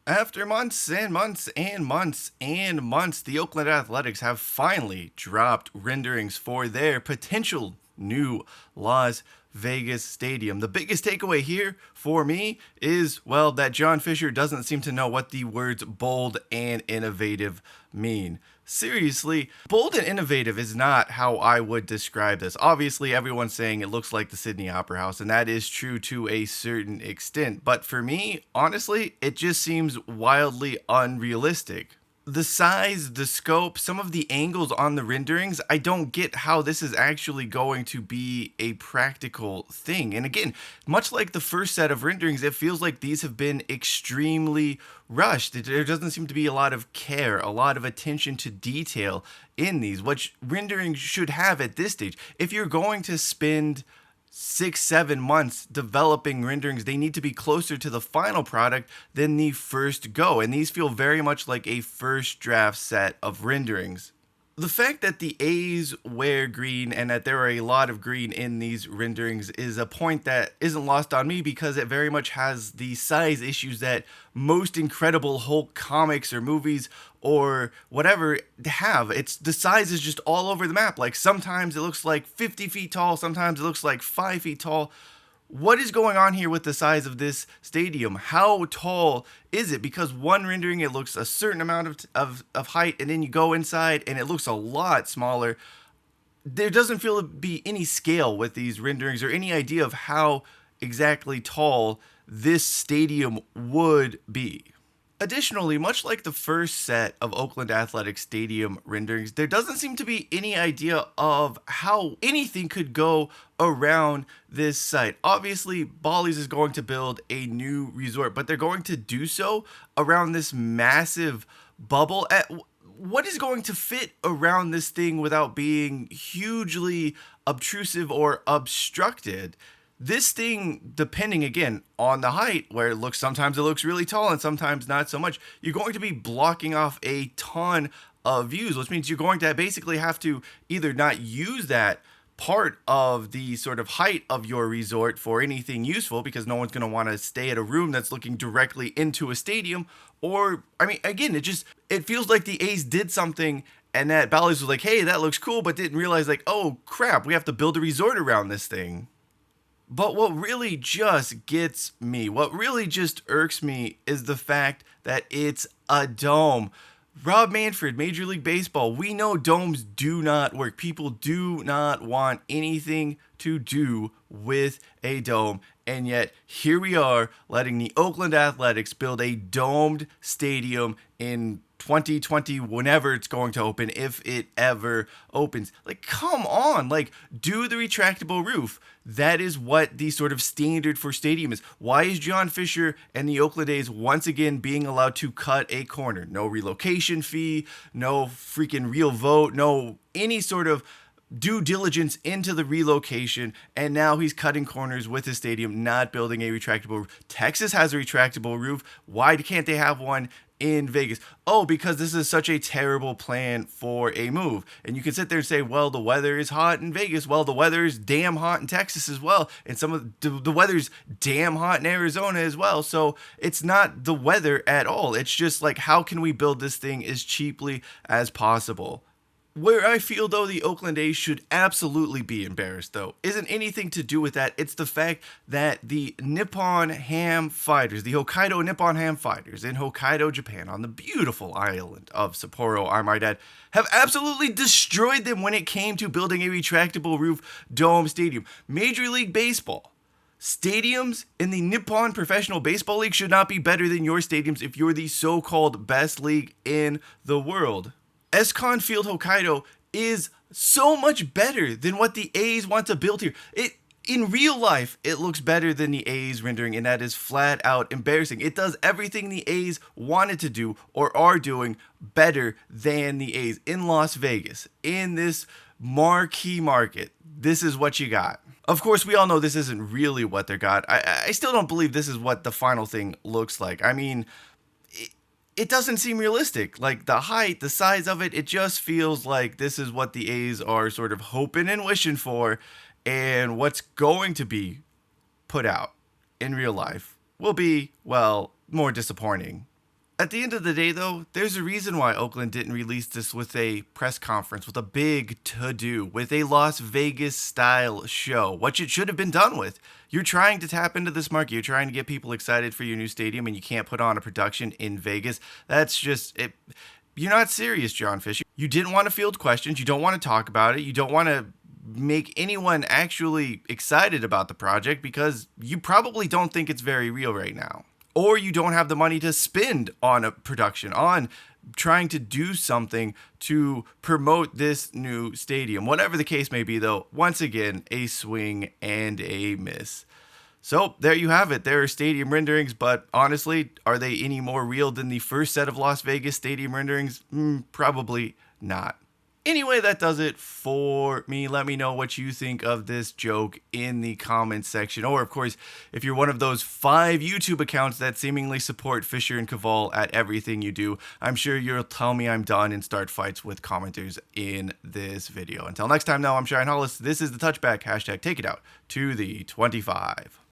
After months and months and months and months, the Oakland Athletics have finally dropped renderings for their potential new Las Vegas stadium. The biggest takeaway here for me is, well, that John Fisher doesn't seem to know what the words bold and innovative mean. Seriously, bold and innovative is not how I would describe this. Obviously, everyone's saying it looks like the Sydney Opera House, and that is true to a certain extent. But for me, honestly, it just seems wildly unrealistic. The size, the scope, some of the angles on the renderings, I don't get how this is actually going to be a practical thing. And again, much like the first set of renderings, it feels like these have been extremely rushed. There doesn't seem to be a lot of care, a lot of attention to detail in these, which renderings should have at this stage. If you're going to spend 6-7 months developing renderings, they need to be closer to the final product than the first go, and these feel very much like a first draft set of renderings. The fact that the A's wear green and that there are a lot of green in these renderings is a point that isn't lost on me, because it very much has the size issues that most incredible Hulk comics or movies or whatever have. It's the size is just all over the map. Like sometimes it looks like 50 feet tall, sometimes it looks like 5 feet tall. What is going on here with the size of this stadium? How tall is it? Because one rendering, it looks a certain amount of height, and then you go inside and it looks a lot smaller. There doesn't feel to be any scale with these renderings or any idea of how exactly tall this stadium would be. Additionally, much like the first set of Oakland Athletic Stadium renderings, there doesn't seem to be any idea of how anything could go around this site. Obviously, Bally's is going to build a new resort, but they're going to do so around this massive bubble. What is going to fit around this thing without being hugely obtrusive or obstructed? This thing, depending again on the height, where sometimes it looks really tall and sometimes not so much, you're going to be blocking off a ton of views, which means you're going to basically have to either not use that part of the sort of height of your resort for anything useful, because no one's going to want to stay at a room that's looking directly into a stadium. Or, I mean, again, it feels like the A's did something and that Bally's was like, hey, that looks cool, but didn't realize, like, oh crap, we have to build a resort around this thing. But what really just gets me, what really just irks me, is the fact that it's a dome. Rob Manfred, Major League Baseball, we know domes do not work. People do not want anything to do with a dome. And yet, here we are letting the Oakland Athletics build a domed stadium in 2020, whenever it's going to open, if it ever opens. Like, come on, like, do the retractable roof. That is what the sort of standard for stadium is. Why is John Fisher and the Oakland A's once again being allowed to cut a corner? No relocation fee, no freaking real vote, no any sort of due diligence into the relocation, and now he's cutting corners with his stadium, not building a retractable roof. Texas has a retractable roof. Why can't they have one in Vegas? Oh, because this is such a terrible plan for a move. And you can sit there and say, well, the weather is hot in Vegas. Well, the weather is damn hot in Texas as well. And some of the weather's damn hot in Arizona as well. So it's not the weather at all. It's just like, how can we build this thing as cheaply as possible? Where I feel, though, the Oakland A's should absolutely be embarrassed, though, isn't anything to do with that. It's the fact that the Nippon Ham Fighters, the Hokkaido Nippon Ham Fighters in Hokkaido, Japan, on the beautiful island of Sapporo, I might add, have absolutely destroyed them when it came to building a retractable roof dome stadium. Major League Baseball. Stadiums in the Nippon Professional Baseball League should not be better than your stadiums if you're the so-called best league in the world. Escon Field Hokkaido is so much better than what the A's want to build here. In real life, it looks better than the A's rendering, and that is flat out embarrassing. It does everything the A's wanted to do or are doing better than the A's in Las Vegas, in this marquee market. This is what you got. Of course, we all know this isn't really what they got. I still don't believe this is what the final thing looks like. I mean, it doesn't seem realistic. Like the height, the size of it, it just feels like this is what the A's are sort of hoping and wishing for, and what's going to be put out in real life will be, well, more disappointing. At the end of the day, though, there's a reason why Oakland didn't release this with a press conference, with a big to-do, with a Las Vegas-style show, which it should have been done with. You're trying to tap into this market. You're trying to get people excited for your new stadium, and you can't put on a production in Vegas. That's just it. You're not serious, John Fish. You didn't want to field questions. You don't want to talk about it. You don't want to make anyone actually excited about the project because you probably don't think it's very real right now. Or you don't have the money to spend on a production, on trying to do something to promote this new stadium. Whatever the case may be, though, once again, a swing and a miss. So there you have it. There are stadium renderings, but honestly, are they any more real than the first set of Las Vegas stadium renderings? Probably not. Anyway, that does it for me. Let me know what you think of this joke in the comments section. Or, of course, if you're one of those 5 YouTube accounts that seemingly support Fisher and Caval at everything you do, I'm sure you'll tell me I'm done and start fights with commenters in this video. Until next time, though, I'm Shine Hollis. This is the Touchback. Hashtag take it out to the 25.